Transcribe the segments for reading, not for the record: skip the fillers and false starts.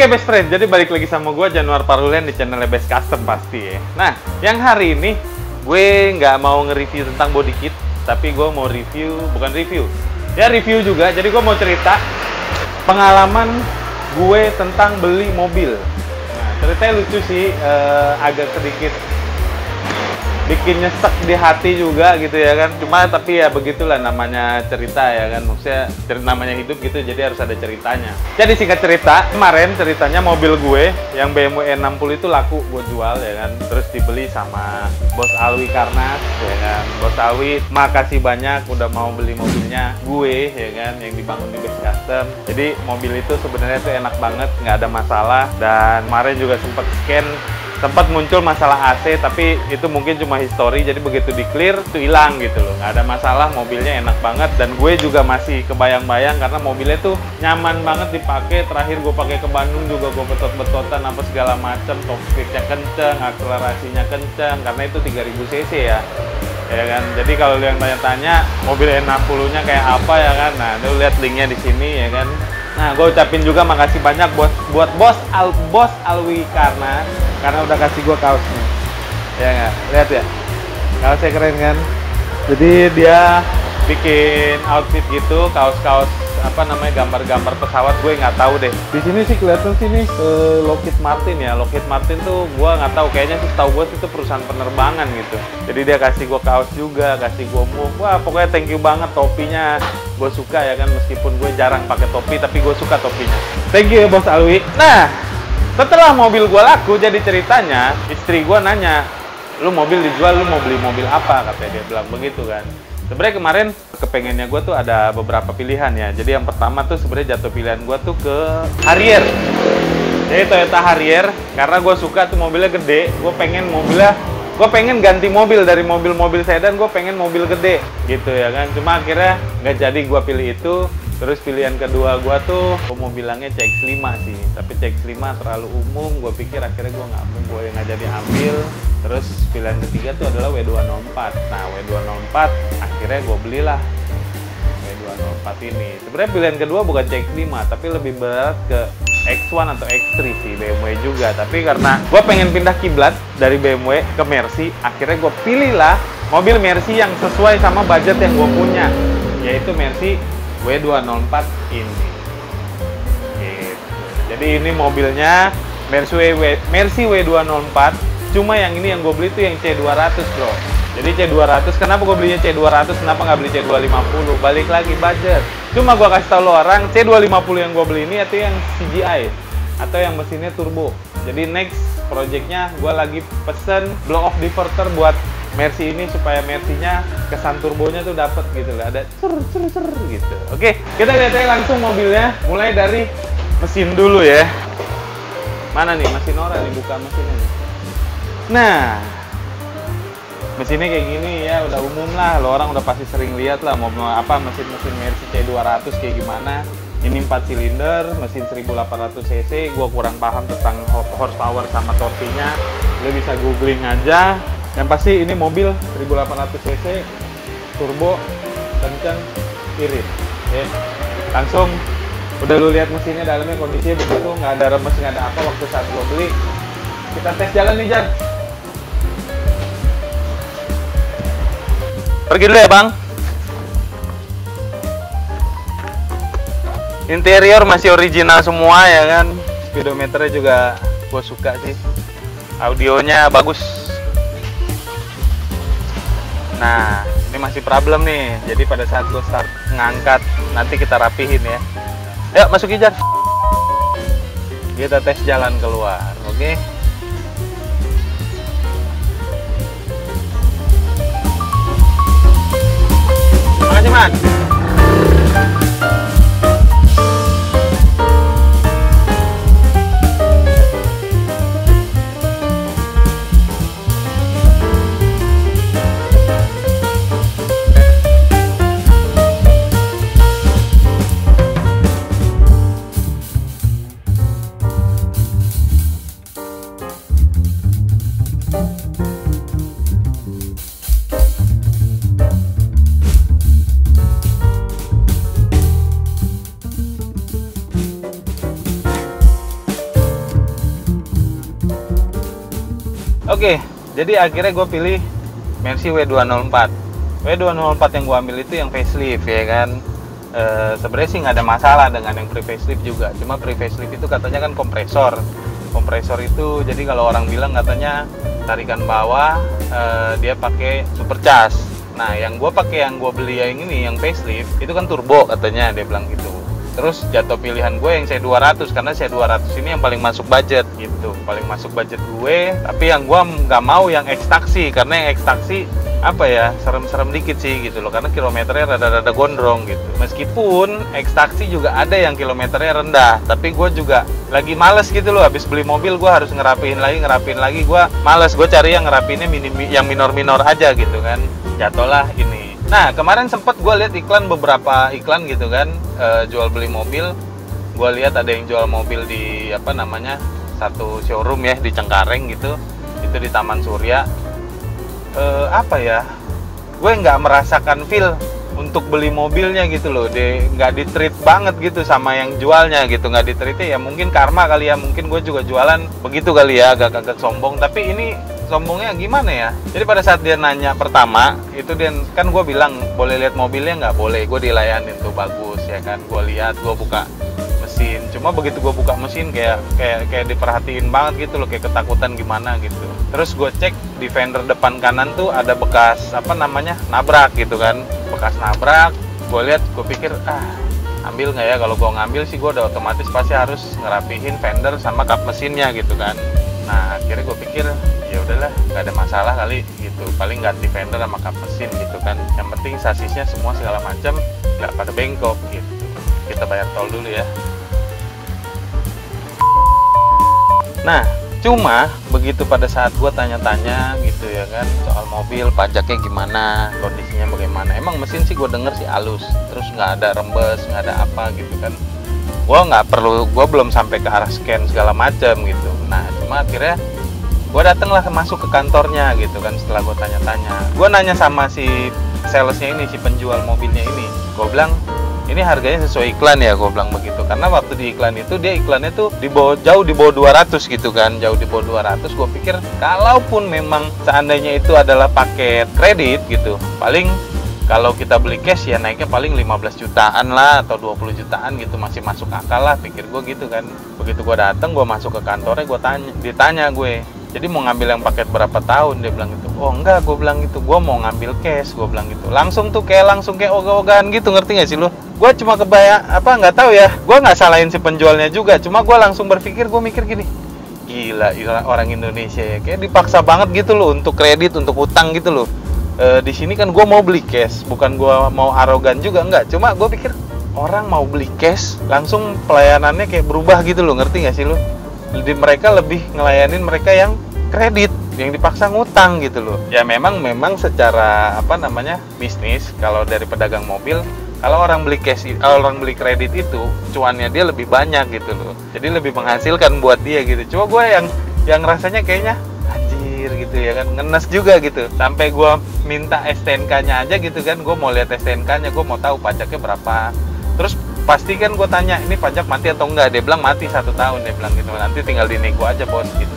Oke best friend, jadi balik lagi sama gue Januar Parhulian di channel Best Custom pasti ya. Nah, yang hari ini gue nggak mau nge-review tentang body kit, tapi gue mau review, bukan review, ya review juga. Jadi gue mau cerita pengalaman gue tentang beli mobil. Nah, ceritanya lucu sih, agak sedikit bikin nyesek di hati juga gitu ya kan. Cuma tapi ya begitulah namanya cerita ya kan. Maksudnya namanya hidup gitu, jadi harus ada ceritanya. Jadi singkat cerita, kemarin ceritanya mobil gue yang BMW E60 itu laku gue jual ya kan. Terus dibeli sama Bos Alwi Karnas ya kan. Bos Alwi, makasih banyak udah mau beli mobilnya gue ya kan, yang dibangun di Best Custom. Jadi mobil itu sebenarnya tuh enak banget, nggak ada masalah. Dan kemarin juga sempat muncul masalah AC, tapi itu mungkin cuma histori, jadi begitu di clear itu hilang gitu loh, nggak ada masalah, mobilnya enak banget. Dan gue juga masih kebayang-bayang karena mobilnya tuh nyaman banget dipakai. Terakhir gue pakai ke Bandung juga gue betot-betotan apa segala macam, top speednya kenceng, akselerasinya kenceng, karena itu 3000 cc ya kan. Jadi kalau lu yang tanya-tanya mobil E60 nya kayak apa ya kan, nah lu lihat linknya di sini ya kan. Nah, gue ucapin juga makasih banyak buat Bos Alwi karena udah kasih gue kaosnya. Ya nggak? Lihat ya, kaosnya keren kan? Jadi dia bikin outfit gitu, kaos-kaos apa namanya, gambar-gambar pesawat. Gue nggak tahu deh. Di sini sih kelihatan sini Lockheed Martin ya. Lockheed Martin tuh gue nggak tahu, kayaknya sih tahu gue itu perusahaan penerbangan gitu. Jadi dia kasih gue kaos juga, kasih gue mug. Wah pokoknya thank you banget, topinya gue suka ya kan, meskipun gue jarang pakai topi tapi gue suka topinya. Thank you ya Bos Alwi. Nah, setelah mobil gue laku, jadi ceritanya istri gue nanya, lu mobil dijual, lu mau beli mobil apa? Katanya dia bilang begitu kan. Sebenarnya kemarin kepengennya gue tuh ada beberapa pilihan ya. Jadi yang pertama tuh sebenarnya jatuh pilihan gue tuh ke Harrier. Jadi Toyota Harrier, karena gue suka tuh mobilnya gede. Gue pengen ganti mobil dari mobil-mobil sedan, gue pengen mobil gede gitu ya kan. Cuma akhirnya nggak jadi gue pilih itu. Terus pilihan kedua gue tuh, gue mau bilangnya CX-5 sih, tapi CX-5 terlalu umum, gue pikir akhirnya gue nggak jadi ambil. Terus pilihan ketiga tuh adalah W204. Nah W204 akhirnya gue belilah W204 ini. Sebenarnya pilihan kedua bukan CX-5, tapi lebih berat ke X1 atau X3 sih, BMW juga. Tapi karena gue pengen pindah kiblat dari BMW ke Mercy, akhirnya gue pilihlah mobil Mercy yang sesuai sama budget yang gue punya, yaitu Mercy W204 ini. Gitu. Jadi ini mobilnya Mercy W204. Cuma yang ini yang gue beli tuh yang C200 bro. Jadi C200, kenapa gue belinya C200? Kenapa nggak beli C250? Balik lagi budget. Cuma gue kasih tau lo orang, C250 yang gue beli ini itu yang CGI atau yang mesinnya turbo. Jadi next projectnya gue lagi pesen blow off diverter buat Mercy ini supaya Mercy-nya kesan turbonya tuh dapet gitu lah, ada cer gitu. Oke, kita lihat aja langsung mobilnya, mulai dari mesin dulu ya. Mana nih mesin orang nih, buka mesinnya nih. Nah, mesinnya kayak gini ya, udah umum lah, lo orang udah pasti sering lihat lah mobil apa mesin-mesin Mercy C200 kayak gimana. Ini 4 silinder, mesin 1800 cc. Gua kurang paham tentang horsepower sama torsinya, lo bisa googling aja. Yang pasti ini mobil 1800 cc, turbo, kenceng, irit. Ya. Langsung udah lu lihat mesinnya dalamnya kondisinya begitu, nggak ada remes, nggak ada apa waktu saat gua beli. Kita tes jalan nih Jan. Pergi dulu ya bang. Interior masih original semua ya kan. Speedometernya juga gua suka sih. Audionya bagus. Nah, ini masih problem nih. Jadi pada saat gue start ngangkat, nanti kita rapihin ya. Yuk, masuk Jan. Kita tes jalan keluar, oke? Makasih, Man. Oke, jadi akhirnya gue pilih Mercy W204. W204 yang gue ambil itu yang facelift ya kan. Sebenarnya sih nggak ada masalah dengan yang pre-facelift juga. Cuma pre-facelift itu katanya kan kompresor. Kompresor itu jadi kalau orang bilang katanya tarikan bawah dia pakai supercharge. Nah, yang gue pakai yang gue beli yang ini yang facelift itu kan turbo katanya dia bilang gitu. Terus jatuh pilihan gue yang C200 karena C200 ini yang paling masuk budget gitu, paling masuk budget gue. Tapi yang gue nggak mau yang ekstaksi karena yang ekstaksi apa ya serem-serem dikit sih gitu loh karena kilometernya rada-rada gondrong gitu. Meskipun ekstaksi juga ada yang kilometernya rendah, tapi gue juga lagi males gitu loh. Habis beli mobil gue harus ngerapiin lagi. Gue males, gue cari yang ngerapiinnya yang minor-minor aja gitu kan. Jatuhlah ini. Nah, kemarin sempet gue lihat beberapa iklan gitu kan, jual beli mobil. Gue lihat ada yang jual mobil di apa namanya satu showroom ya di Cengkareng gitu, itu di Taman Surya. Apa ya? Gue nggak merasakan feel untuk beli mobilnya gitu loh, nggak di-treat banget gitu sama yang jualnya gitu, nggak di-treatnya ya mungkin karma kali ya, mungkin gue juga jualan begitu kali ya, agak-agak sombong. Tapi ini sombongnya gimana ya? Jadi pada saat dia nanya pertama itu dia kan gue bilang boleh lihat mobilnya nggak boleh, gue dilayanin tuh bagus ya kan, gue lihat, gue buka mesin. Cuma begitu gue buka mesin kayak diperhatiin banget gitu loh, kayak ketakutan gimana gitu. Terus gue cek di fender depan kanan tuh ada bekas apa namanya nabrak gitu kan, bekas nabrak. Gue lihat, gue pikir ambil nggak ya? Kalau gue ngambil sih gue udah otomatis pasti harus ngerapihin fender sama kap mesinnya gitu kan. Nah akhirnya gue pikir ya udahlah nggak ada masalah kali gitu, paling ganti fender sama kap mesin gitu kan. Yang penting sasisnya semua segala macam nggak pada bengkok gitu. Kita bayar tol dulu ya. Nah, cuma begitu pada saat gue tanya-tanya gitu ya kan soal mobil, pajaknya gimana, kondisinya bagaimana. Emang mesin sih gue denger sih halus, terus nggak ada rembes, nggak ada apa gitu kan. Gue belum sampai ke arah scan segala macam gitu. Nah, cuma akhirnya gue datenglah masuk ke kantornya gitu kan. Setelah gue tanya-tanya, gue nanya sama si salesnya ini, si penjual mobilnya ini. Gue bilang, ini harganya sesuai iklan ya, gue bilang begitu. Karena waktu di iklan itu dia iklannya tuh jauh di bawah 200 gitu kan, jauh di bawah 200. Gue pikir kalaupun memang seandainya itu adalah paket kredit gitu, paling kalau kita beli cash ya naiknya paling 15 jutaan lah atau 20 jutaan gitu, masih masuk akal lah, pikir gue gitu kan. Begitu gue dateng, gue masuk ke kantornya, ditanya gue, jadi mau ngambil yang paket berapa tahun? Dia bilang gitu. Oh enggak, gue bilang gitu, gue mau ngambil cash, gue bilang gitu. Langsung kayak ogah-ogahan gitu, ngerti gak sih lu? Gue cuma nggak tahu ya, gue nggak salahin si penjualnya juga, cuma gue langsung berpikir, gue mikir gini, gila orang Indonesia ya, kayak dipaksa banget gitu loh untuk kredit, untuk utang gitu loh. Di sini kan gue mau beli cash, bukan gue mau arogan juga, enggak. Cuma gue pikir orang mau beli cash, langsung pelayanannya kayak berubah gitu loh, ngerti gak sih lo? Jadi mereka lebih ngelayanin mereka yang kredit, yang dipaksa ngutang gitu loh. Ya memang secara apa namanya bisnis, kalau dari pedagang mobil, kalau orang beli cash, orang beli kredit itu cuannya dia lebih banyak gitu loh. Jadi lebih menghasilkan buat dia gitu. Cuma gue yang rasanya kayaknya gitu ya kan, ngenes juga gitu. Sampai gue minta STNK-nya aja gitu kan, gue mau lihat STNK-nya, gue mau tahu pajaknya berapa. Terus pasti kan gue tanya, ini pajak mati atau enggak? Dia bilang mati 1 tahun, dia bilang gitu. Nanti tinggal dinego aja bos gitu.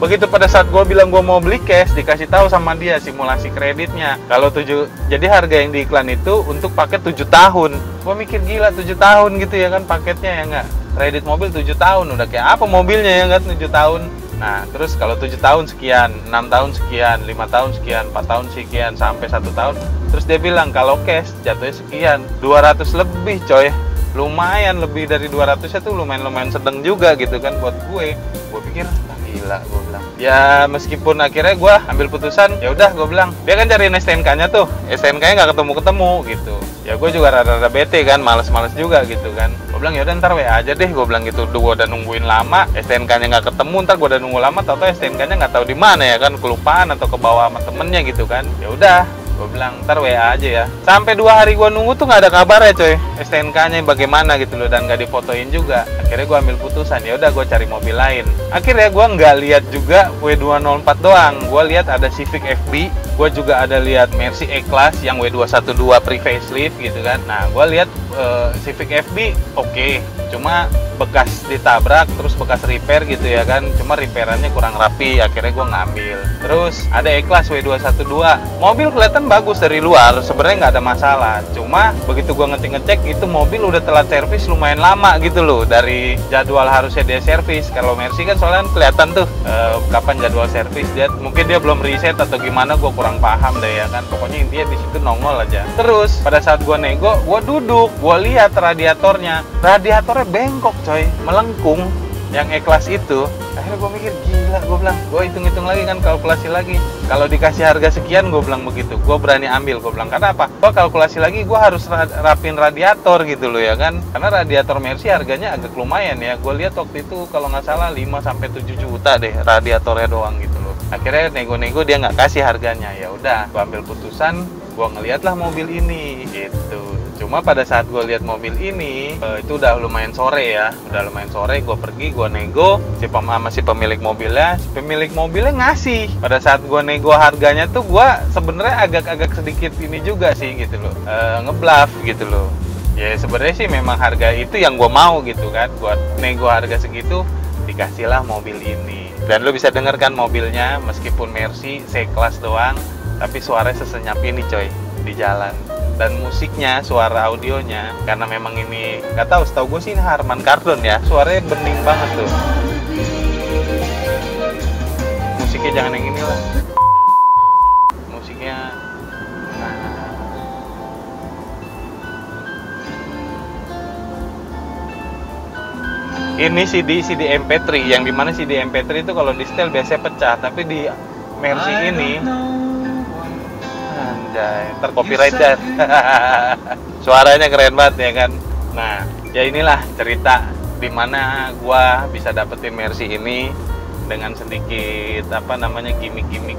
Begitu pada saat gue bilang gue mau beli cash, dikasih tahu sama dia simulasi kreditnya. Kalau jadi harga yang di iklan itu untuk paket 7 tahun. Gue mikir gila 7 tahun gitu ya kan paketnya ya enggak. Kredit mobil 7 tahun, udah kayak apa mobilnya ya kan 7 tahun. Nah, terus kalau 7 tahun sekian, 6 tahun sekian, 5 tahun sekian, 4 tahun sekian, sampai 1 tahun. Terus dia bilang kalau cash jatuhnya sekian, 200 lebih coy. Lumayan, lebih dari 200-nya tuh lumayan sedang juga gitu kan buat gue. Gue pikir, gila gue bilang. Ya meskipun akhirnya gue ambil putusan, ya udah gue bilang. Dia kan cariin STNK-nya tuh, STNK-nya nggak ketemu gitu. Ya gue juga rada-rada bete kan, males-males juga gitu kan. Gue bilang ya udah ntar WA aja deh, gue bilang gitu. Gue udah nungguin lama, STNK-nya nggak ketemu, ntar gue udah nunggu lama, tau-tau STNK-nya nggak tahu di mana ya kan, kelupaan atau kebawa sama temennya gitu kan. Ya udah, Gue bilang, ntar WA aja ya. Sampai 2 hari gue nunggu tuh nggak ada kabar ya coy. STNK-nya bagaimana gitu loh, dan nggak difotoin juga. Akhirnya gue ambil putusan, ya udah gue cari mobil lain. Akhirnya gue nggak lihat juga W204 doang. Gue lihat ada Civic FB. Gue juga ada lihat Mercy E-Class yang W212 pre-facelift gitu kan. Nah, gue lihat Civic FB oke. Cuma bekas ditabrak, terus bekas repair gitu ya kan. Cuma repairannya kurang rapi, akhirnya gue ngambil. Terus ada E-Class W212. Mobil kelihatan bagus dari luar, sebenarnya nggak ada masalah. Cuma begitu gue ngecek itu mobil udah telat servis lumayan lama gitu loh. Dari jadwal harusnya dia servis. Kalau Mercy kan soalnya kelihatan tuh kapan jadwal servis. Mungkin dia belum reset atau gimana, gue kurang paham deh ya kan. Pokoknya intinya di situ nongol aja. Terus pada saat gue nego, gue duduk, gue lihat radiatornya bengkok coy, melengkung. Yang E-Class itu, akhirnya gue mikir gila, gue bilang, gue hitung-hitung lagi kan, kalkulasi lagi. Kalau dikasih harga sekian, gue bilang begitu, gue berani ambil. Gue bilang, karena apa? Gue kalkulasi lagi, gue harus rapin radiator gitu loh ya kan. Karena radiator Mercy harganya agak lumayan ya. Gue lihat waktu itu kalau nggak salah 5-7 juta deh radiatornya doang gitu loh. Akhirnya nego-nego dia nggak kasih harganya. Ya udah, gue ambil putusan, gue ngeliatlah mobil ini gitu. Cuma pada saat gue lihat mobil ini itu udah lumayan sore ya, gue pergi, gue nego sama si pemilik mobilnya. Si pemilik mobilnya ngasih. Pada saat gue nego harganya tuh gue sebenarnya agak sedikit ini juga sih gitu loh, ngebluff gitu loh. Ya sebenarnya sih memang harga itu yang gue mau gitu kan. Gue nego harga segitu, dikasihlah mobil ini. Dan lo bisa denger kan mobilnya, meskipun Mercy C-Class doang, tapi suaranya sesenyap ini coy di jalan. Dan musiknya, suara audionya, karena memang ini nggak tahu, setahu gue sih ini Harman Kardon ya, suaranya bening banget tuh. Musiknya jangan yang ini lah, musiknya ini CD MP3, yang dimana CD MP3 itu kalau di setel biasanya pecah, tapi di Mercy ini anjay, tercopyright dan suaranya keren banget ya kan. Nah, ya inilah cerita dimana gua bisa dapetin Mercy ini dengan sedikit gimmick-gimmick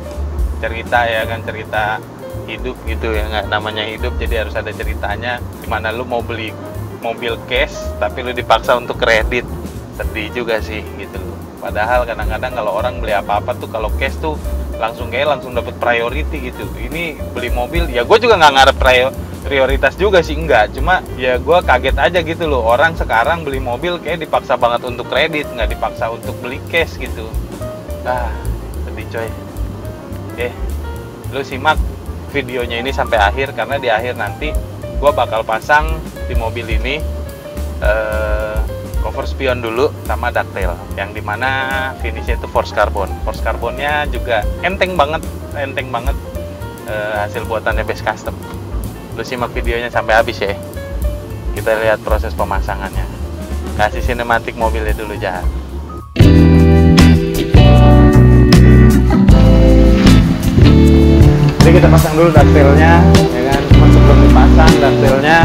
cerita ya kan, cerita hidup gitu ya, nggak namanya hidup jadi harus ada ceritanya. Dimana lu mau beli mobil cash tapi lu dipaksa untuk kredit, sedih juga sih gitu loh. Padahal kadang-kadang kalau orang beli apa-apa tuh kalau cash tuh langsung dapat priority gitu. Ini beli mobil ya gue juga nggak ngarep prioritas juga sih, enggak. Cuma ya gue kaget aja gitu loh, orang sekarang beli mobil kayak dipaksa banget untuk kredit, nggak dipaksa untuk beli cash gitu. Sedih coy. Oke, lu simak videonya ini sampai akhir, karena di akhir nanti gue bakal pasang di mobil ini cover spion dulu sama ducktail, yang dimana finishnya itu force carbon. Force carbonnya juga enteng banget hasil buatannya Best Custom. Lu simak videonya sampai habis ya. Kita lihat proses pemasangannya. Kasih sinematik mobilnya dulu Jahat. Jadi kita pasang dulu ducktailnya ya kan. Cuma sebelum dipasang ducktailnya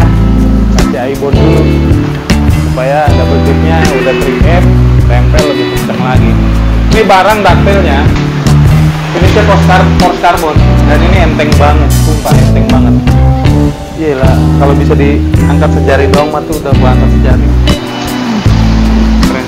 kasih aibon dulu supaya double tipnya udah 3M, tempel lebih kenceng lagi. Ini barang ducktailnya finishnya force carbon, dan ini enteng banget, sumpah enteng banget. Iyalah, kalau bisa diangkat sejari doang mah tuh udah gua angkat sejari. Keren.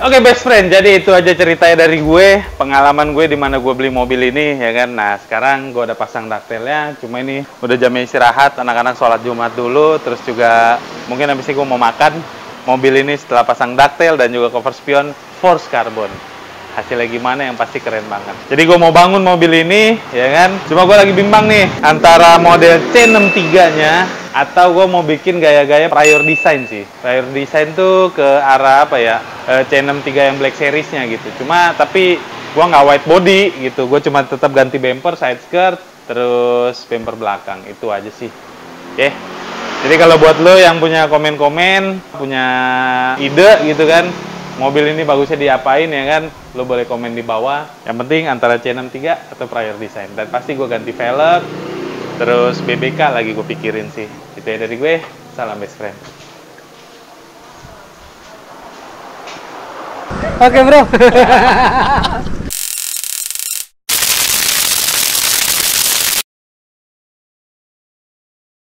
Oke best friend, jadi itu aja ceritanya dari gue, pengalaman gue di mana gue beli mobil ini ya kan. Nah sekarang gue udah pasang daktelnya, cuma ini udah jamnya istirahat, anak-anak sholat Jumat dulu, terus juga mungkin habis ini gue mau makan. Mobil ini setelah pasang daktel dan juga cover spion Force Carbon. Hasilnya gimana yang pasti keren banget. Jadi gue mau bangun mobil ini, ya kan. Cuma gue lagi bimbang nih, antara model C63-nya atau gue mau bikin gaya-gaya prior design sih. Prior design tuh ke arah apa ya, C63 yang Black Series-nya gitu. Cuma tapi gue nggak white body gitu. Gue cuma tetap ganti bumper, side skirt, terus bumper belakang. Itu aja sih. Oke. Jadi kalau buat lo yang punya komen-komen, punya ide gitu kan, mobil ini bagusnya diapain ya kan, lo boleh komen di bawah. Yang penting antara C63 atau prior design. Dan pasti gue ganti velg, terus BBK lagi gue pikirin sih. Itu ya dari gue, salam best friend. Oke bro.